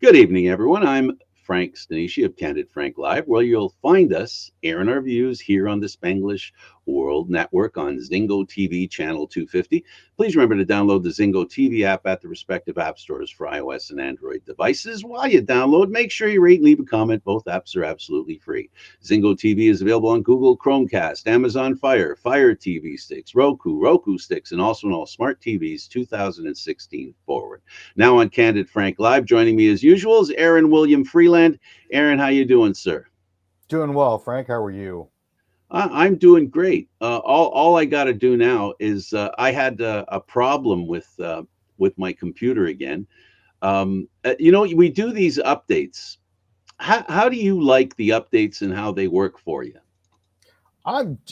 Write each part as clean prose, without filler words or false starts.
Good evening, everyone. I'm Frank Stanisci of Candid Frank Live, where you'll find us airing our views here on the Spanglish World Network on Zingo TV channel 250. Please remember to download the Zingo TV app at the respective app stores for iOS and Android devices. While you download, make sure you rate and leave a comment. Both apps are absolutely free. Zingo TV is available on Google Chromecast, Amazon Fire, Fire TV sticks, Roku sticks, and also on all smart TVs 2016 forward. Now on Candid Frank Live, joining me as usual is Aaron William Freeland. Aaron, how you doing, sir? Doing well, Frank. How are you? I'm doing great. All I got to do now is I had a problem with my computer again. We do these updates. How do you like the updates and how they work for you?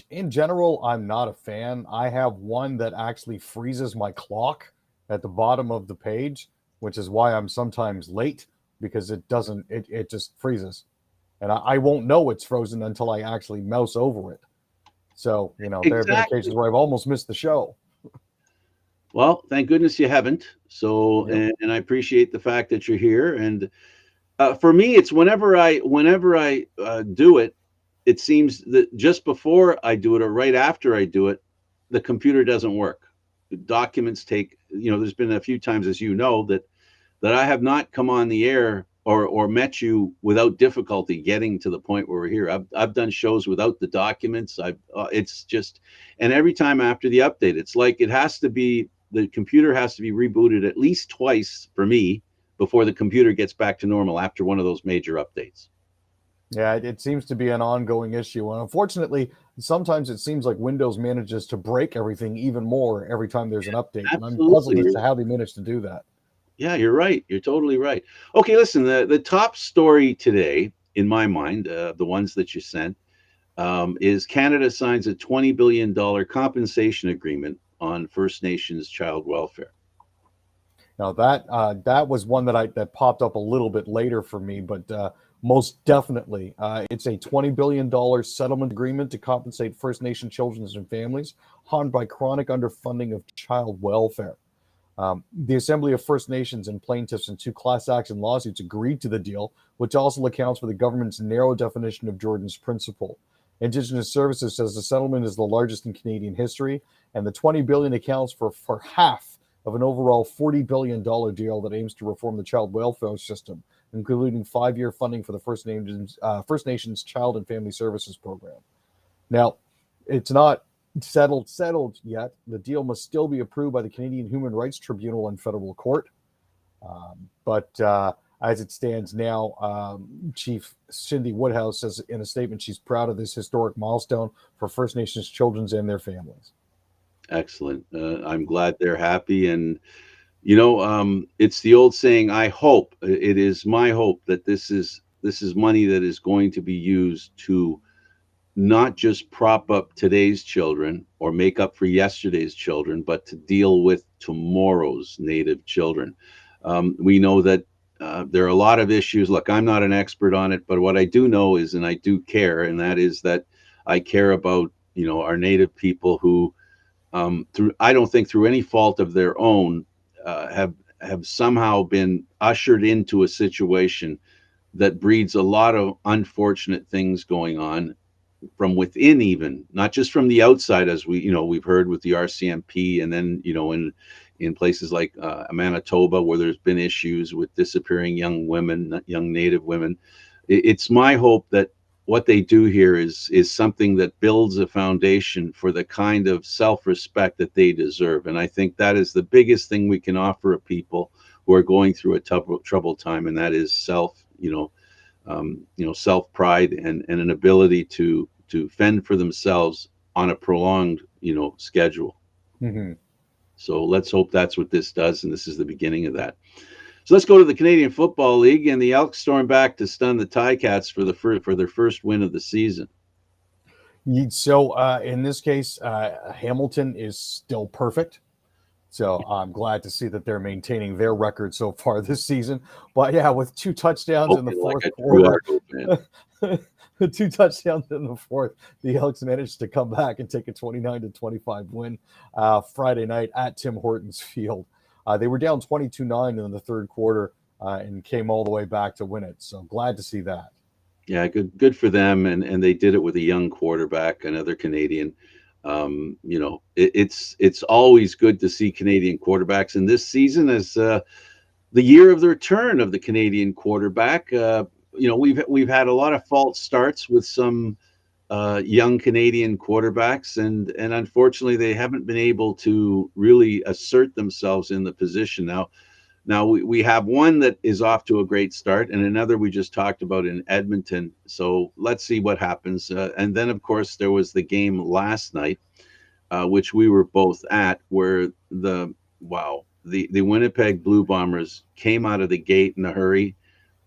In general, I'm not a fan. I have one that actually freezes my clock at the bottom of the page, which is why I'm sometimes late because it doesn't, it just freezes. And I won't know it's frozen until I actually mouse over it. So, there have been occasions Exactly. where I've almost missed the show. Well, thank goodness you haven't. So, Yep. and I appreciate the fact that you're here. And for me, it's whenever I do it, it seems that just before I do it or right after I do it, the computer doesn't work. The documents take, there's been a few times, as you know, that I have not come on the air or met you without difficulty getting to the point where we're here. I've done shows without the documents. It's just, and every time after the update, it's like the computer has to be rebooted at least twice for me before the computer gets back to normal after one of those major updates. Yeah, it seems to be an ongoing issue. And unfortunately, sometimes it seems like Windows manages to break everything even more every time there's an update. And I'm puzzled Absolutely. as to how they manage to do that. Yeah, you're right. You're totally right. Okay, listen, the top story today, in my mind, the ones that you sent, is Canada signs a $20 billion compensation agreement on First Nations child welfare. Now that was one that popped up a little bit later for me, but most definitely, it's a $20 billion settlement agreement to compensate First Nation children and families harmed by chronic underfunding of child welfare. The Assembly of First Nations and plaintiffs in two class action lawsuits agreed to the deal, which also accounts for the government's narrow definition of Jordan's principle. Indigenous Services says the settlement is the largest in Canadian history, and the $20 billion accounts for half of an overall $40 billion deal that aims to reform the child welfare system, including 5-year funding for the First Nations Child and Family Services Program. Now, it's not settled yet. The deal must still be approved by the Canadian Human Rights Tribunal and federal court. But as it stands now, Chief Cindy Woodhouse says in a statement she's proud of this historic milestone for First Nations children and their families. Excellent. I'm glad they're happy. And, it's the old saying, I hope, it is my hope that this is money that is going to be used to not just prop up today's children or make up for yesterday's children, but to deal with tomorrow's Native children. We know that there are a lot of issues. Look, I'm not an expert on it, but what I do know is, and I do care, and that is that I care about, our Native people who, I don't think through any fault of their own, have somehow been ushered into a situation that breeds a lot of unfortunate things going on from within, even not just from the outside, as we've heard with the RCMP, and then in places like Manitoba, where there's been issues with disappearing young women, young Native women. It's my hope that what they do here is something that builds a foundation for the kind of self-respect that they deserve. And I think that is the biggest thing we can offer a people who are going through a troubled time, and that is self pride and an ability to fend for themselves on a prolonged schedule. Mm-hmm. So let's hope that's what this does, and this is the beginning of that. So let's go to the Canadian Football League, and the Elks storm back to stun the Ticats for their first win of the season. So in this case, Hamilton is still perfect. So I'm glad to see that they're maintaining their record so far this season. But yeah, with two touchdowns in the Hoping like fourth a true quarter, Argo fan. two touchdowns in the fourth, the Elks managed to come back and take a 29-25 win Friday night at Tim Hortons Field. They were down 22-9 in the third quarter and came all the way back to win it. So glad to see that. Yeah, good for them, and they did it with a young quarterback, another Canadian. It's always good to see Canadian quarterbacks, and this season is the year of the return of the Canadian quarterback. We've had a lot of false starts with some young Canadian quarterbacks, and unfortunately, they haven't been able to really assert themselves in the position. Now we have one that is off to a great start, and another we just talked about in Edmonton. So let's see what happens. And then, of course, there was the game last night, which we were both at, where the Winnipeg Blue Bombers came out of the gate in a hurry,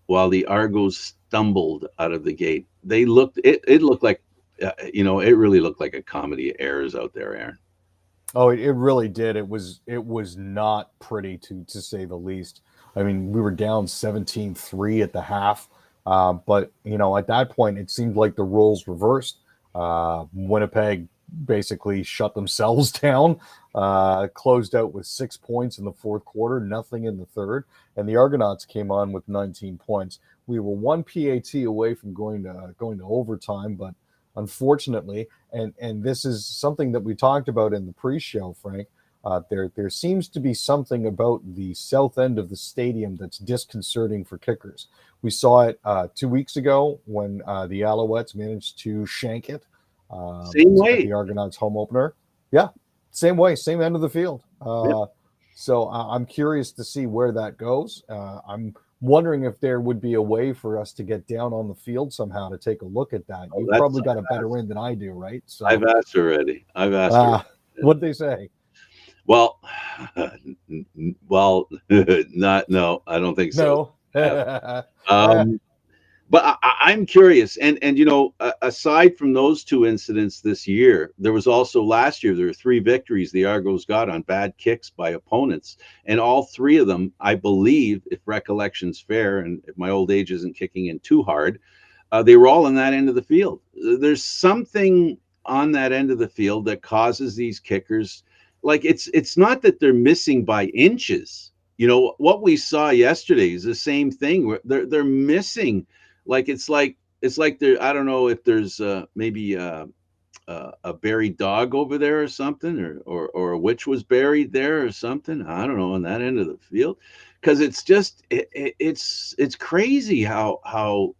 while the Argos stumbled out of the gate. It looked like it really looked like a comedy of errors out there, Aaron. Oh, it really did. It was not pretty to say the least. I mean, we were down 17-3 at the half, but at that point, it seemed like the roles reversed. Winnipeg basically shut themselves down, closed out with 6 points in the fourth quarter, nothing in the third, and the Argonauts came on with 19 points. We were one PAT away from going to overtime, but unfortunately, and this is something that we talked about in the pre-show, Frank. There seems to be something about the south end of the stadium that's disconcerting for kickers. We saw it 2 weeks ago when the Alouettes managed to shank it Same at way. the Argonauts home opener. Yeah, same way, same end of the field. Yep. So I'm curious to see where that goes. I'm wondering if there would be a way for us to get down on the field somehow to take a look at that. Oh, You've probably got a better end than I do, right? I've So, asked already. I've asked already. what'd they say? Well, well, not no, I don't think so. No. Yeah. But I'm curious, and aside from those two incidents this year, there was also last year. There were three victories the Argos got on bad kicks by opponents, and all three of them, I believe, if recollection's fair, and if my old age isn't kicking in too hard, they were all on that end of the field. There's something on that end of the field that causes these kickers, like it's not that they're missing by inches. What we saw yesterday is the same thing. They're missing, it's like there. I don't know if there's maybe a buried dog over there or something, or a witch was buried there or something. I don't know, on that end of the field, because it's just it's crazy how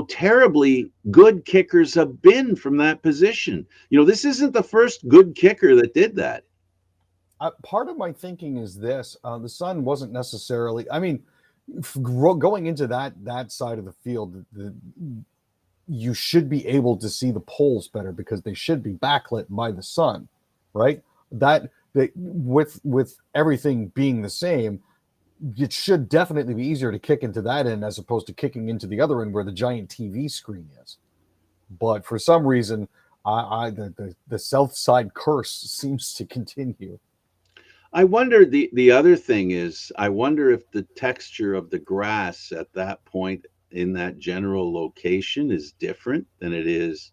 terribly good kickers have been from that position. This isn't the first good kicker that did that. Part of my thinking is this: the Sun wasn't necessarily. I mean, going into that side of the field, you should be able to see the poles better because they should be backlit by the sun, right? With everything being the same, it should definitely be easier to kick into that end as opposed to kicking into the other end where the giant TV screen is. But for some reason, the South Side curse seems to continue. I wonder, the other thing is, I wonder if the texture of the grass at that point in that general location is different than it is,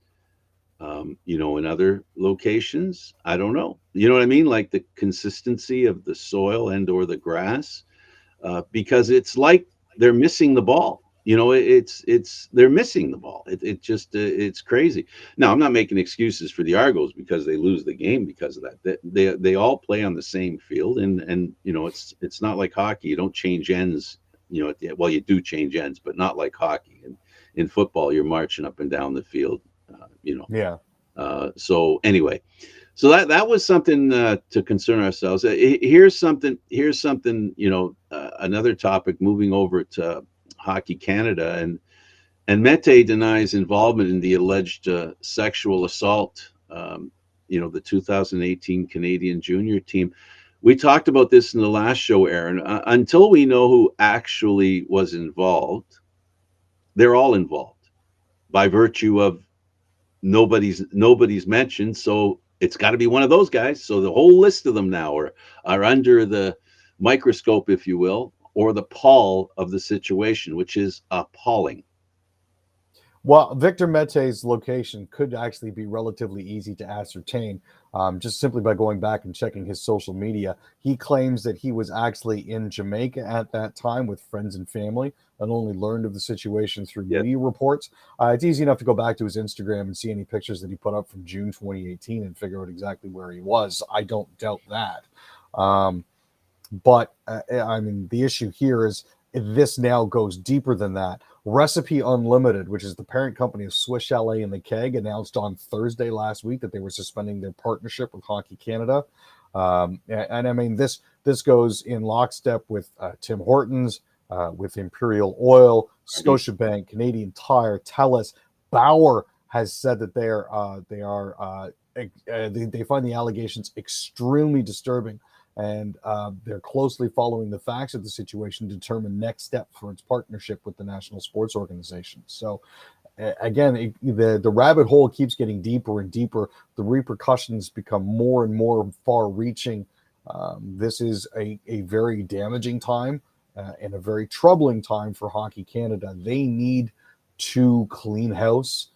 in other locations. I don't know. You know what I mean? Like the consistency of the soil and or the grass, because it's like they're missing the ball. They're missing the ball. It just it's crazy. Now, I'm not making excuses for the Argos because they lose the game because of that. They all play on the same field, and it's not like hockey. You don't change ends. Well, you do change ends, but not like hockey. And in football, you're marching up and down the field. Yeah. So anyway, so that was something to concern ourselves. Here's something. Another topic. Moving over to Hockey Canada, and Mete denies involvement in the alleged sexual assault. The 2018 Canadian junior team. We talked about this in the last show, Aaron. Until we know who actually was involved, they're all involved by virtue of nobody's mentioned. So it's got to be one of those guys. So the whole list of them now are under the microscope, if you will, or the pall of the situation, which is appalling. Well, Victor Mete's location could actually be relatively easy to ascertain, just simply by going back and checking his social media. He claims that he was actually in Jamaica at that time with friends and family, and only learned of the situation through Yeah. media reports. It's easy enough to go back to his Instagram and see any pictures that he put up from June 2018 and figure out exactly where he was. I don't doubt that. Um, but I mean, the issue here is this now goes deeper than that. Recipe Unlimited, which is the parent company of Swiss Chalet and the Keg, announced on Thursday last week that they were suspending their partnership with Hockey Canada. And I mean, this goes in lockstep with Tim Hortons, with Imperial Oil, Mhm. Scotiabank, Canadian Tire, Telus. Bauer has said that they find the allegations extremely disturbing, and they're closely following the facts of the situation to determine next steps for its partnership with the national sports organization. So again, the rabbit hole keeps getting deeper and deeper. The repercussions become more and more far-reaching. This is a very damaging time, and a very troubling time for Hockey Canada. They need to clean house,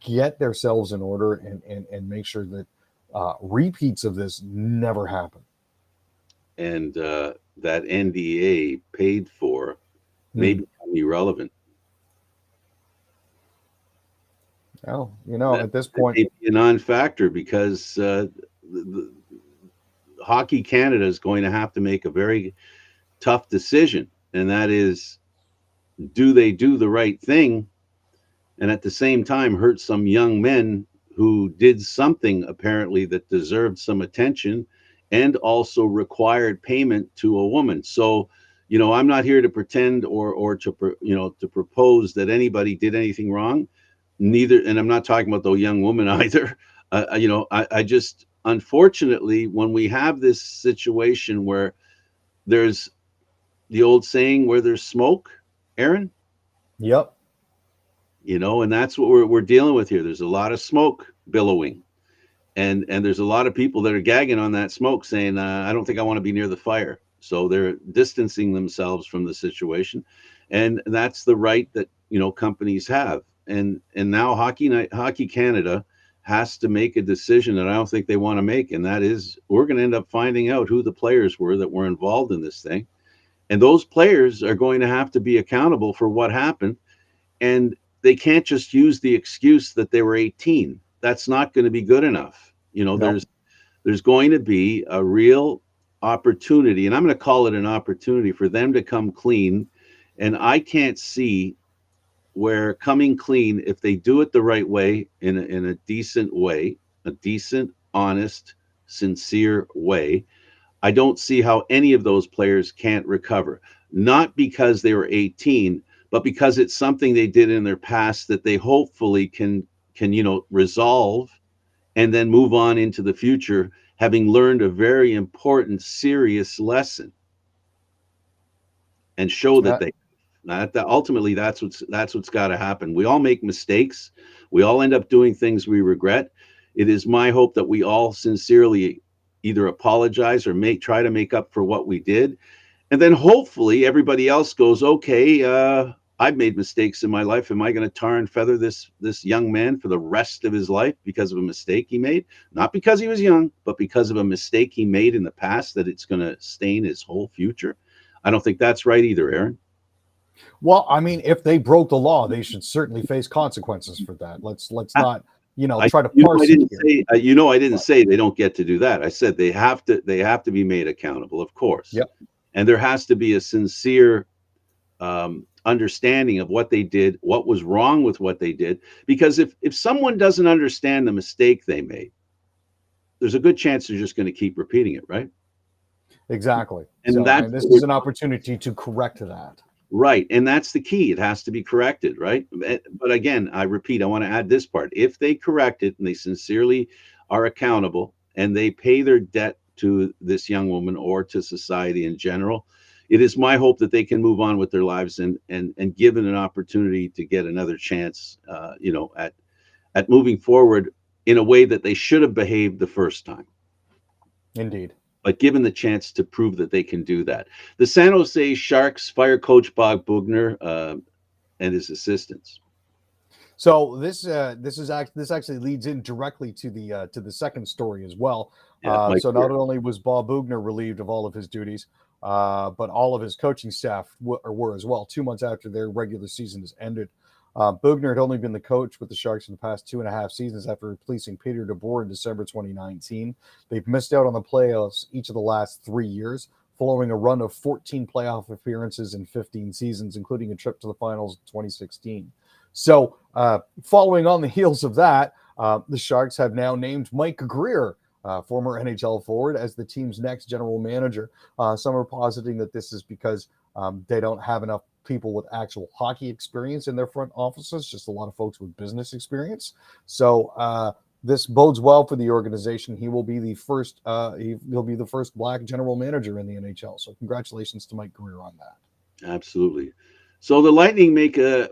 get themselves in order, and make sure that repeats of this never happen. And that NDA paid for may Hmm. become irrelevant. Well, That, at this that point, may be a non-factor because the Hockey Canada is going to have to make a very tough decision, and that is, do they do the right thing and at the same time hurt some young men who did something apparently that deserved some attention and also required payment to a woman. So, I'm not here to pretend or to to propose that anybody did anything wrong. Neither, and I'm not talking about the young woman either. I just, unfortunately, when we have this situation where there's the old saying, where there's smoke, Aaron, yep. and that's what we're dealing with here. There's a lot of smoke billowing, and there's a lot of people that are gagging on that smoke, saying, "I don't think I want to be near the fire." So they're distancing themselves from the situation, and that's the right that companies have. And now Hockey Canada has to make a decision that I don't think they want to make, and that is, we're going to end up finding out who the players were that were involved in this thing, and those players are going to have to be accountable for what happened, and they can't just use the excuse that they were 18. That's not going to be good enough. Nope. There's going to be a real opportunity, and I'm going to call it an opportunity for them to come clean. And I can't see where coming clean, if they do it the right way, in a decent way, a decent, honest, sincere way, I don't see how any of those players can't recover. Not because they were 18, but because it's something they did in their past that they hopefully can resolve and then move on into the future, having learned a very important, serious lesson, and show that Uh, they, that ultimately that's what's got to happen. We all make mistakes. We all end up doing things we regret. It is my hope that we all sincerely either apologize or try to make up for what we did, and then hopefully everybody else goes, okay, I've made mistakes in my life. Am I going to tar and feather this young man for the rest of his life because of a mistake he made? Not because he was young, but because of a mistake he made in the past, that it's going to stain his whole future. I don't think that's right either, Aaron. well, I mean, if they broke the law, they should certainly face consequences for that. Let's I, not, I try to you know I parse it didn't here. say I didn't say they don't get to do that. I said they have to be made accountable, of course, Yep, and there has to be a sincere understanding of what they did, what was wrong with what they did. Because if someone doesn't understand the mistake they made, there's a good chance they're just going to keep repeating it, right? exactly. And So, that's and this what is an we're opportunity to correct that. right, and that's the key. It has to be corrected, right? But again, I repeat, I want to add this part. If they correct it and they sincerely are accountable and they pay their debt to this young woman or to society in general, it is my hope that they can move on with their lives, and given an opportunity to get another chance, at moving forward in a way that they should have behaved the first time, Indeed. but given the chance to prove that they can do that. The San Jose Sharks fire coach Bob Bugner and his assistants. So this actually leads in directly to the second story as well. Yeah, Mike. So not only was Bob Bugner relieved of all of his duties, but all of his coaching staff were as well. 2 months after their regular season has ended, Bugner had only been the coach with the Sharks for the past 2.5 seasons after replacing Peter DeBoer in December 2019. They've missed out on the playoffs each of the last 3 years, following a run of 14 playoff appearances in 15 seasons, including a trip to the finals in 2016. So, following on the heels of that, the Sharks have now named Mike Greer, former NHL forward, as the team's next general manager. Some are positing that this is because they don't have enough people with actual hockey experience in their front offices, just a lot of folks with business experience. So, this bodes well for the organization. He will be the first. He'll be the first Black general manager in the NHL. So, congratulations to Mike Greer on that. Absolutely. So the Lightning make a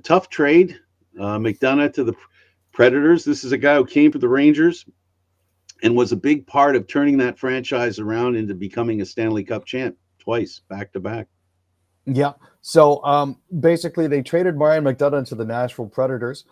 tough trade. McDonough to the Predators. This is a guy who came from the Rangers and was a big part of turning that franchise around into becoming a Stanley Cup champ twice, back to back. Yeah. So basically, they traded Ryan McDonough to the Nashville Predators,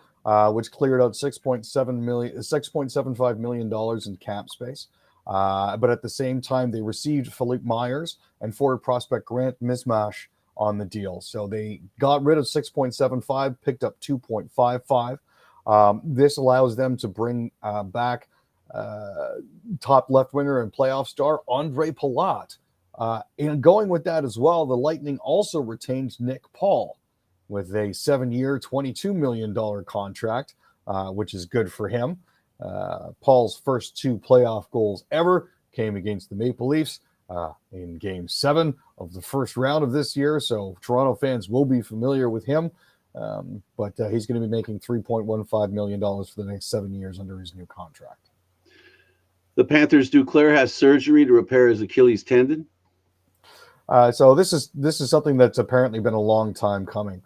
which cleared out $6.75 million in cap space. But at the same time, they received Philippe Myers and forward prospect Grant Mismash on the deal. So they got rid of 6.75, picked up 2.55. This allows them to bring back top left winger and playoff star Andre Palat. And going with that as well, the Lightning also retained Nick Paul with a 7-year, $22 million contract, which is good for him. Paul's first 2 playoff goals ever came against the Maple Leafs in Game 7 of the first round of this year. So Toronto fans will be familiar with him. But he's going to be making $3.15 million for the next 7 years under his new contract. The Panthers' Duclair has surgery to repair his Achilles tendon. So this is something that's apparently been a long time coming.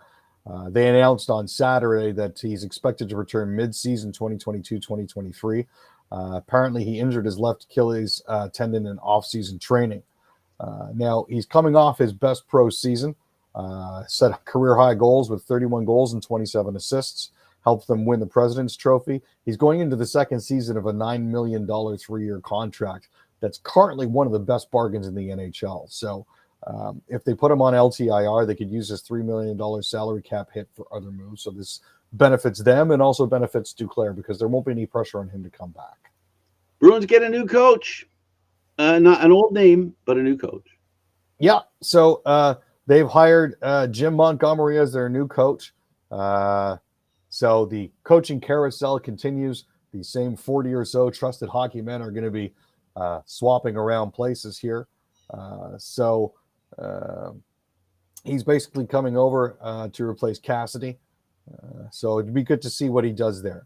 They announced on Saturday that he's expected to return mid-season 2022-2023. Apparently, he injured his left Achilles tendon in off-season training. Now, he's coming off his best pro season, set career-high goals with 31 goals and 27 assists, helped them win the President's Trophy. He's going into the second season of a $9 million 3-year contract that's currently one of the best bargains in the NHL. So if they put him on LTIR, they could use this $3 million salary cap hit for other moves. So this benefits them and also benefits Duclair because there won't be any pressure on him to come back. Bruins get a new coach. Not an old name, but a new coach. Yeah. So they've hired Jim Montgomery as their new coach. So the coaching carousel continues. The same 40 or so trusted hockey men are going to be swapping around places here. So he's basically coming over to replace Cassidy. So it'd be good to see what he does there.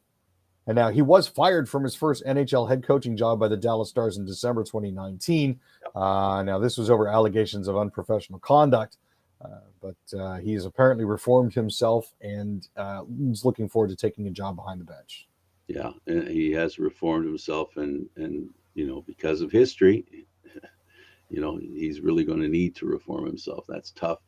And now he was fired from his first NHL head coaching job by the Dallas Stars in December 2019. Now this was over allegations of unprofessional conduct, but he has apparently reformed himself and is looking forward to taking a job behind the bench. Yeah, he has reformed himself, and because of history, he's really going to need to reform himself. That's tough.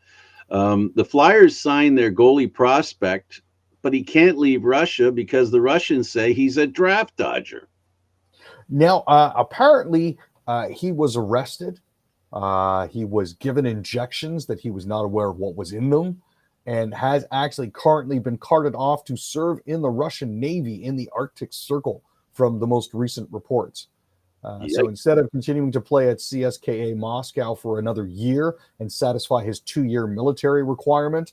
The Flyers signed their goalie prospect, but he can't leave Russia because the Russians say he's a draft dodger. Now, apparently, he was arrested. He was given injections that he was not aware of what was in them, and has actually currently been carted off to serve in the Russian Navy in the Arctic Circle from the most recent reports. So instead of continuing to play at CSKA Moscow for another year and satisfy his 2-year military requirement,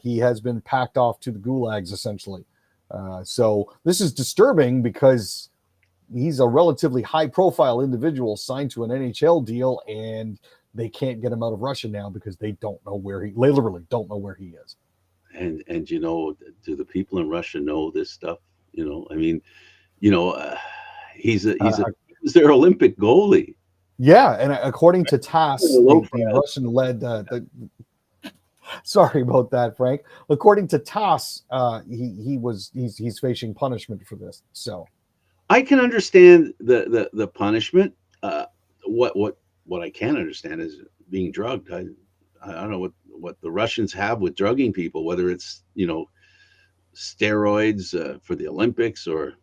he has been packed off to the gulags, essentially. So this is disturbing because he's a relatively high-profile individual signed to an NHL deal, and they can't get him out of Russia now because they don't know where he literally don't know where he is. And do the people in Russia know this stuff? He's their Olympic goalie. Yeah, and according to TASS, the Russian-led. Sorry about that, Frank. According to TASS, he's facing punishment for this. So I can understand the punishment. What I can't understand is being drugged. I don't know what the Russians have with drugging people, whether it's steroids for the Olympics or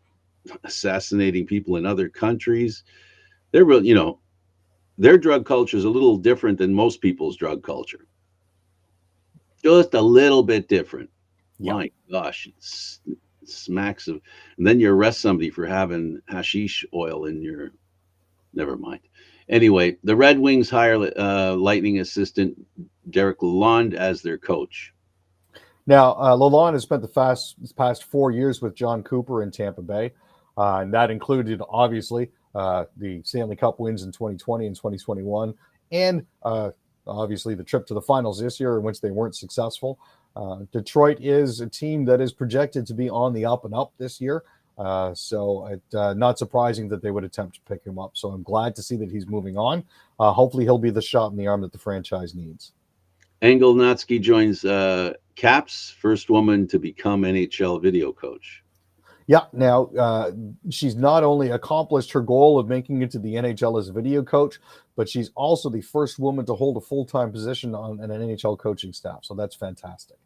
assassinating people in other countries. They're real, their drug culture is a little different than most people's drug culture. Just a little bit different. Yeah. My gosh, it smacks of. And then you arrest somebody for having hashish oil in your. Never mind. Anyway, the Red Wings hire Lightning assistant Derek Lalonde as their coach. Now, Lalonde has spent the past 4 years with John Cooper in Tampa Bay, and that included, obviously, the Stanley Cup wins in 2020 and 2021, and obviously the trip to the finals this year in which they weren't successful. Detroit is a team that is projected to be on the up and up this year, so it's not surprising that they would attempt to pick him up. So I'm glad to see that he's moving on. Hopefully he'll be the shot in the arm that the franchise needs. Engel Natsky joins Caps, first woman to become NHL video coach. Yeah, now she's not only accomplished her goal of making it to the NHL as a video coach, but she's also the first woman to hold a full-time position on an NHL coaching staff. So that's fantastic.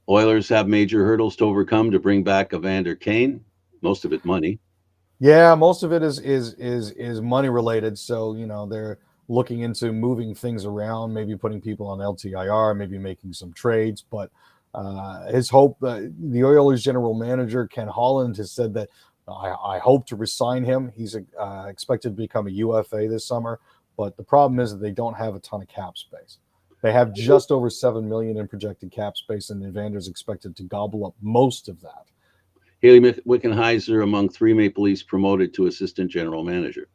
Oilers have major hurdles to overcome to bring back Evander Kane. Most of it money. Yeah, most of it is money related. So they're looking into moving things around, maybe putting people on LTIR, maybe making some trades. But his hope, the Oilers general manager Ken Holland has said that I hope to resign him. He's expected to become a UFA this summer, but the problem is that they don't have a ton of cap space. They have just over $7 million in projected cap space, and Evander's expected to gobble up most of that. Haley Wickenheiser among 3 Maple Leafs promoted to assistant general manager.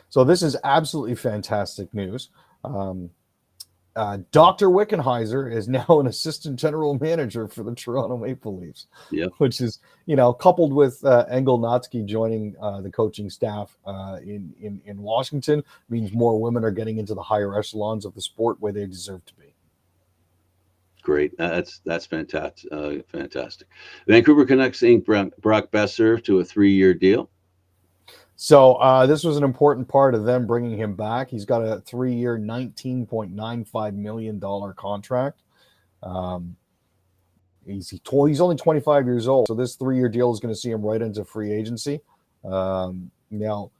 So this is absolutely fantastic news. Dr. Wickenheiser is now an assistant general manager for the Toronto Maple Leafs, Yep. which is, coupled with Engel Natsky joining the coaching staff in Washington, means more women are getting into the higher echelons of the sport where they deserve to be. Great. That's fantastic. Fantastic. Vancouver Canucks inked Brock Besser to a 3-year deal. So this was an important part of them bringing him back. He's got a 3-year, $19.95 million contract. He's only 25 years old, so this 3-year deal is going to see him right into free agency. Now,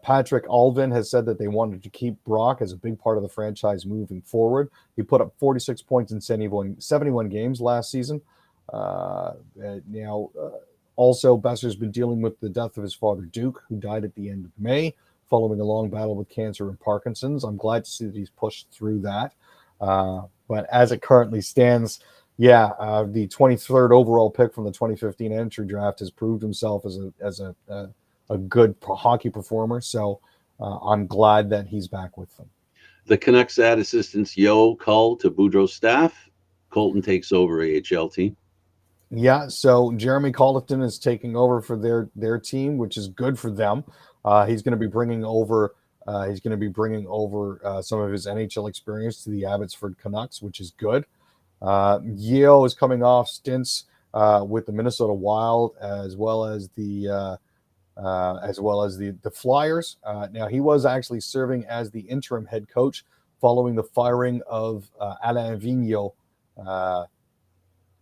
Patrick Alvin has said that they wanted to keep Brock as a big part of the franchise moving forward. He put up 46 points in 71 games last season. Also, Besser's been dealing with the death of his father, Duke, who died at the end of May, following a long battle with cancer and Parkinson's. I'm glad to see that he's pushed through that. But as it currently stands, the 23rd overall pick from the 2015 entry draft has proved himself as a good hockey performer. So I'm glad that he's back with them. The Canucks add assistants Yo Cull to Boudreau's staff. Colton takes over AHL team. Yeah, so Jeremy Colleton is taking over for their team, which is good for them. He's going to be bringing over some of his NHL experience to the Abbotsford Canucks, which is good. Yeo is coming off stints with the Minnesota Wild as well as the Flyers. Now he was actually serving as the interim head coach following the firing of Alain Vigneault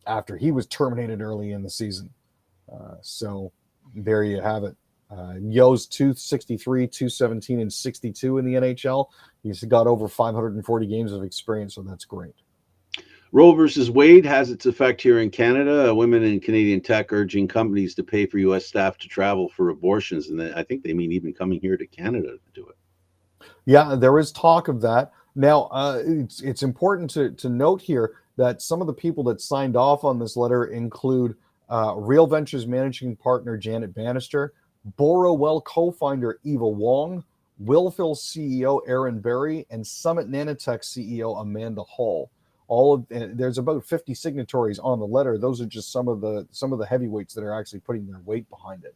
after he was terminated early in the season. So there you have it. Yo's 263, 217, and 62 in the NHL. He's got over 540 games of experience, so that's great. Roe versus Wade has its effect here in Canada. Women in Canadian tech urging companies to pay for U.S. staff to travel for abortions. And I think they mean even coming here to Canada to do it. Yeah, there is talk of that. Now, it's important to note here that some of the people that signed off on this letter include Real Ventures managing partner Janet Bannister, Borrowell co-founder Eva Wong, Willfil CEO Aaron Berry, and Summit Nanotech CEO Amanda Hall. There's about 50 signatories on the letter. Those are just some of the heavyweights that are actually putting their weight behind it.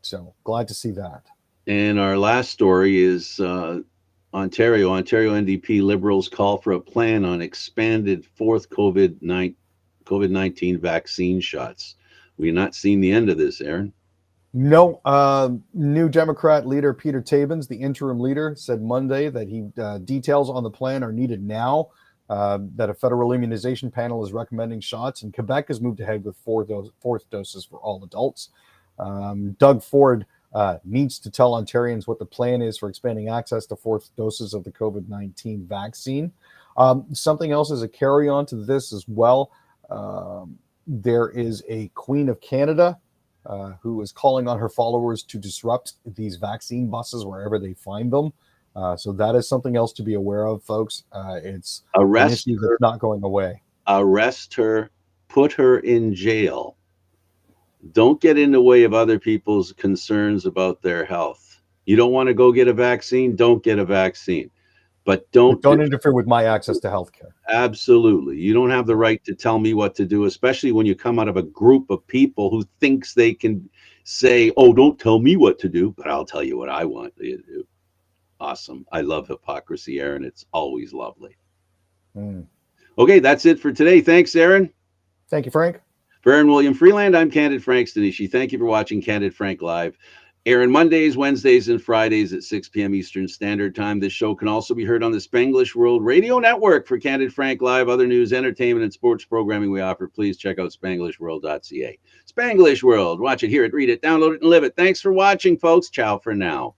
So glad to see that. And our last story is Ontario NDP Liberals call for a plan on expanded fourth COVID-19 vaccine shots. We've not seen the end of this, Aaron. No. New Democrat leader Peter Tabens, the interim leader, said Monday that details on the plan are needed now. that a federal immunization panel is recommending shots, and Quebec has moved ahead with fourth doses for all adults. Doug Ford needs to tell Ontarians what the plan is for expanding access to fourth doses of the COVID-19 vaccine. Something else as a carry on to this as well. There is a Queen of Canada who is calling on her followers to disrupt these vaccine buses wherever they find them. So that is something else to be aware of, folks. It's an issue that's not going away. Arrest her, put her in jail. Don't get in the way of other people's concerns about their health. You don't want to go get a vaccine, don't get a vaccine. But don't interfere with my access to healthcare. Absolutely. You don't have the right to tell me what to do, especially when you come out of a group of people who thinks they can say, oh, don't tell me what to do, but I'll tell you what I want you to do. Awesome. I love hypocrisy, Aaron. It's always lovely. Okay, that's it for today. Thanks, Aaron. Thank you, Frank. For Aaron William Freeland, I'm Candid Frank Stanisci. Thank you for watching Candid Frank Live. Aaron Mondays, Wednesdays, and Fridays at 6 p.m. Eastern Standard Time. This show can also be heard on the Spanglish World Radio Network. For Candid Frank Live, other news, entertainment, and sports programming we offer, please check out spanglishworld.ca. Spanglish World. Watch it, hear it, read it, download it, and live it. Thanks for watching, folks. Ciao for now.